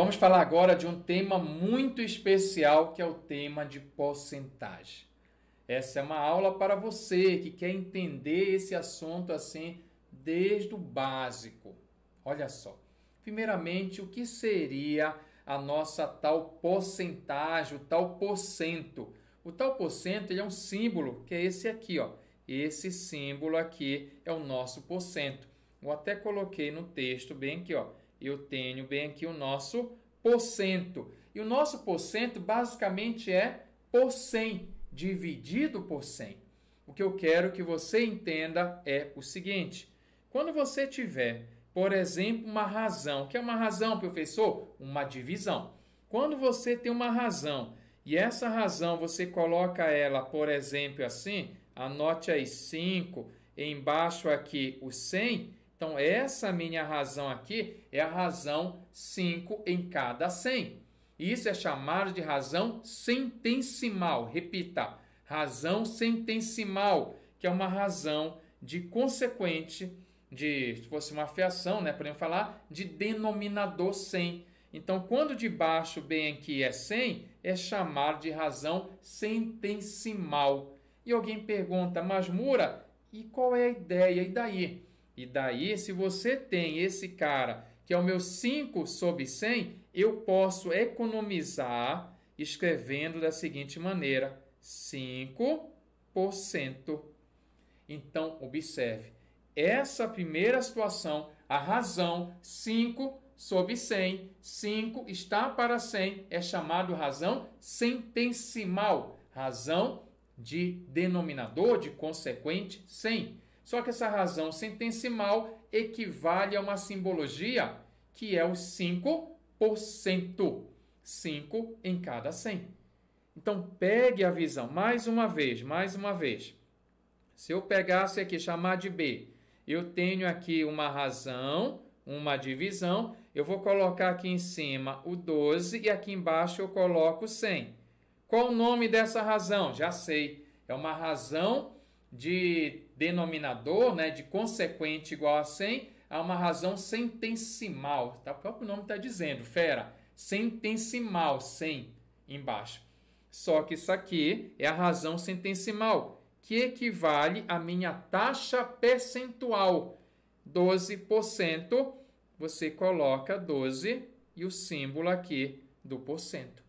Vamos falar agora de um tema muito especial, que é o tema de porcentagem. Essa é uma aula para você que quer entender esse assunto assim desde o básico. Olha só. Primeiramente, o que seria a nossa tal porcentagem, o tal porcento? O tal porcento ele é um símbolo, que é esse aqui, ó. Esse símbolo aqui é o nosso porcento. Eu até coloquei no texto bem aqui, ó. Eu tenho bem aqui o nosso porcento. E o nosso porcento basicamente é por 100, dividido por 100. O que eu quero que você entenda é o seguinte. Quando você tiver, por exemplo, uma razão. O que é uma razão, professor? Uma divisão. Quando você tem uma razão e essa razão você coloca ela, por exemplo, assim, anote aí 5, embaixo aqui o 100. Então, essa minha razão aqui é a razão 5 em cada 100. Isso é chamado de razão centesimal. Repita, razão centesimal, que é uma razão de consequente, se fosse uma fração, né, podemos falar de denominador 100. Então, quando de baixo bem aqui é 100, é chamado de razão centesimal. E alguém pergunta, mas Mura, e qual é a ideia? E daí? E daí, se você tem esse cara, que é o meu 5 sobre 100, eu posso economizar escrevendo da seguinte maneira, 5%. Então, observe, essa primeira situação, a razão 5 sobre 100, 5 está para 100, é chamado razão centesimal, razão de denominador, de consequente 100. Só que essa razão centesimal equivale a uma simbologia que é o 5%. 5 em cada 100. Então, pegue a visão mais uma vez. Se eu pegasse aqui, chamar de B, eu tenho aqui uma razão, uma divisão, eu vou colocar aqui em cima o 12 e aqui embaixo eu coloco 100. Qual o nome dessa razão? Já sei, é uma razão de denominador, né, de consequente igual a 100, a uma razão centesimal. Tá? O próprio nome está dizendo, fera, centesimal, 100 embaixo. Só que isso aqui é a razão centesimal, que equivale à minha taxa percentual. 12%, você coloca 12 e o símbolo aqui do porcento.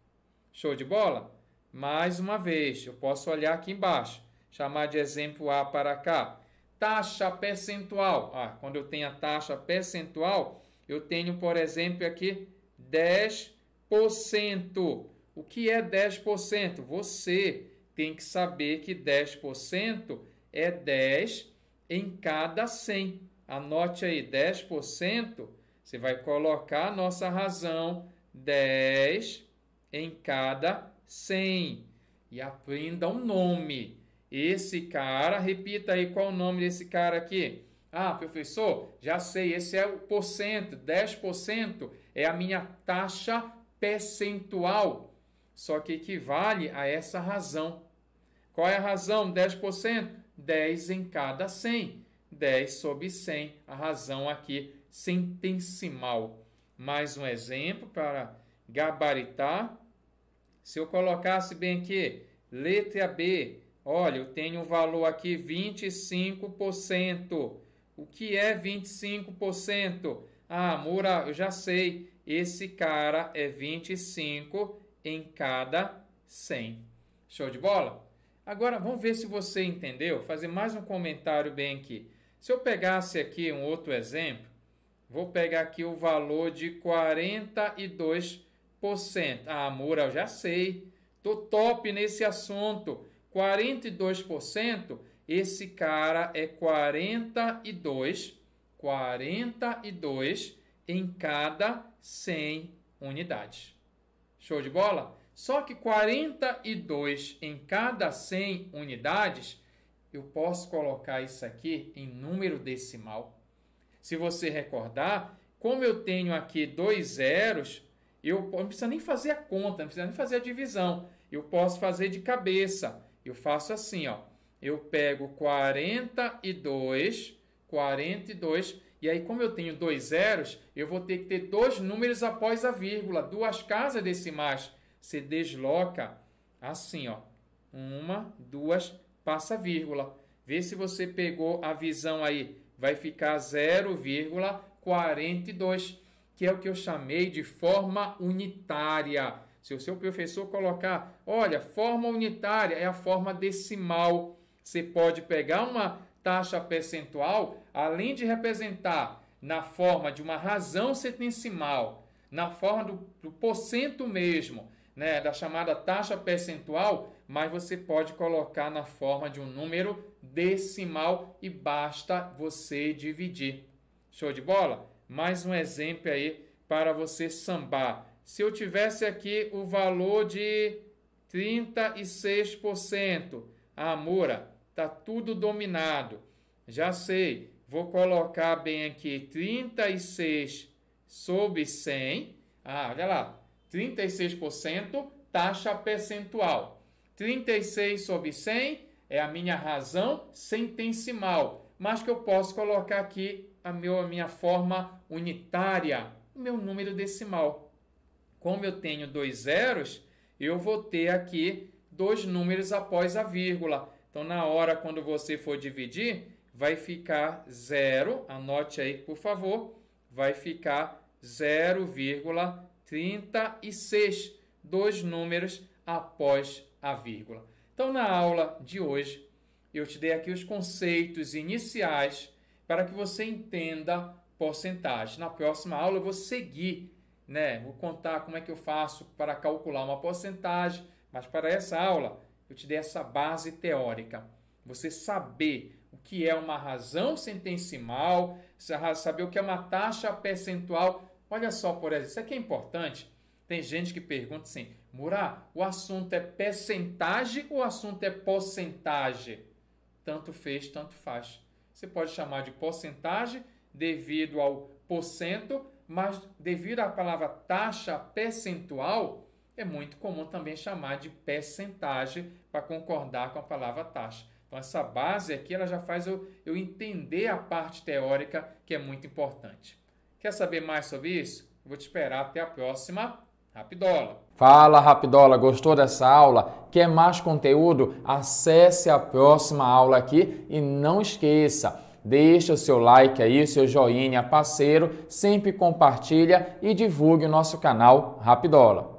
Show de bola? Mais uma vez, eu posso olhar aqui embaixo. Chamar de exemplo A para cá. Taxa percentual. Quando eu tenho a taxa percentual, eu tenho, por exemplo, aqui 10%. O que é 10%? Você tem que saber que 10% é 10 em cada 100. Anote aí, 10%, você vai colocar a nossa razão 10 em cada 100. E aprenda um nome. Esse cara, repita aí qual o nome desse cara aqui. Professor, já sei, esse é o porcento, 10% é a minha taxa percentual, só que equivale a essa razão. Qual é a razão? 10%? 10 em cada 100. 10 sobre 100, a razão aqui centesimal. Mais um exemplo para gabaritar. Se eu colocasse bem aqui, letra B, olha, eu tenho um valor aqui 25%. O que é 25%? Mura, eu já sei. Esse cara é 25 em cada 100. Show de bola? Agora, vamos ver se você entendeu. Fazer mais um comentário bem aqui. Se eu pegasse aqui um outro exemplo, vou pegar aqui o valor de 42%. Mura, eu já sei. Estou top nesse assunto. 42%, esse cara é 42 em cada 100 unidades. Show de bola? Só que 42 em cada 100 unidades, eu posso colocar isso aqui em número decimal. Se você recordar, como eu tenho aqui 2 zeros, eu não preciso nem fazer a conta, não preciso nem fazer a divisão. Eu posso fazer de cabeça. Eu faço assim, ó. Eu pego 42 E aí, como eu tenho 2 zeros, eu vou ter que ter 2 números após a vírgula, 2 casas decimais. Você desloca assim, ó. 1, 2, passa a vírgula. Vê se você pegou a visão aí. Vai ficar 0,42, que é o que eu chamei de forma unitária. Se o seu professor colocar, olha, forma unitária é a forma decimal. Você pode pegar uma taxa percentual, além de representar na forma de uma razão centesimal, na forma do porcento mesmo, né, da chamada taxa percentual, mas você pode colocar na forma de um número decimal e basta você dividir. Show de bola? Mais um exemplo aí para você sambar. Se eu tivesse aqui o valor de 36%, Moura, está tudo dominado. Já sei, vou colocar bem aqui 36 sobre 100. Olha lá, 36% taxa percentual. 36 sobre 100 é a minha razão centesimal, mas que eu posso colocar aqui a minha forma unitária, o meu número decimal. Como eu tenho 2 zeros, eu vou ter aqui 2 números após a vírgula. Então, na hora, quando você for dividir, vai ficar 0, anote aí, por favor, vai ficar 0,36, 2 números após a vírgula. Então, na aula de hoje, eu te dei aqui os conceitos iniciais para que você entenda porcentagem. Na próxima aula, eu vou seguir, né? Vou contar como é que eu faço para calcular uma porcentagem, mas para essa aula, eu te dei essa base teórica. Você saber o que é uma razão centesimal, saber o que é uma taxa percentual. Olha só, por exemplo, isso aqui é importante. Tem gente que pergunta assim, Murá, o assunto é percentagem ou o assunto é porcentagem? Tanto fez, tanto faz. Você pode chamar de porcentagem devido ao porcento, mas devido à palavra taxa percentual, é muito comum também chamar de percentagem para concordar com a palavra taxa. Então, essa base aqui ela já faz eu entender a parte teórica, que é muito importante. Quer saber mais sobre isso? Eu vou te esperar até a próxima Rapidola. Fala, Rapidola! Gostou dessa aula? Quer mais conteúdo? Acesse a próxima aula aqui e não esqueça, deixa o seu like aí, o seu joinha parceiro, sempre compartilha e divulgue o nosso canal Rapidola.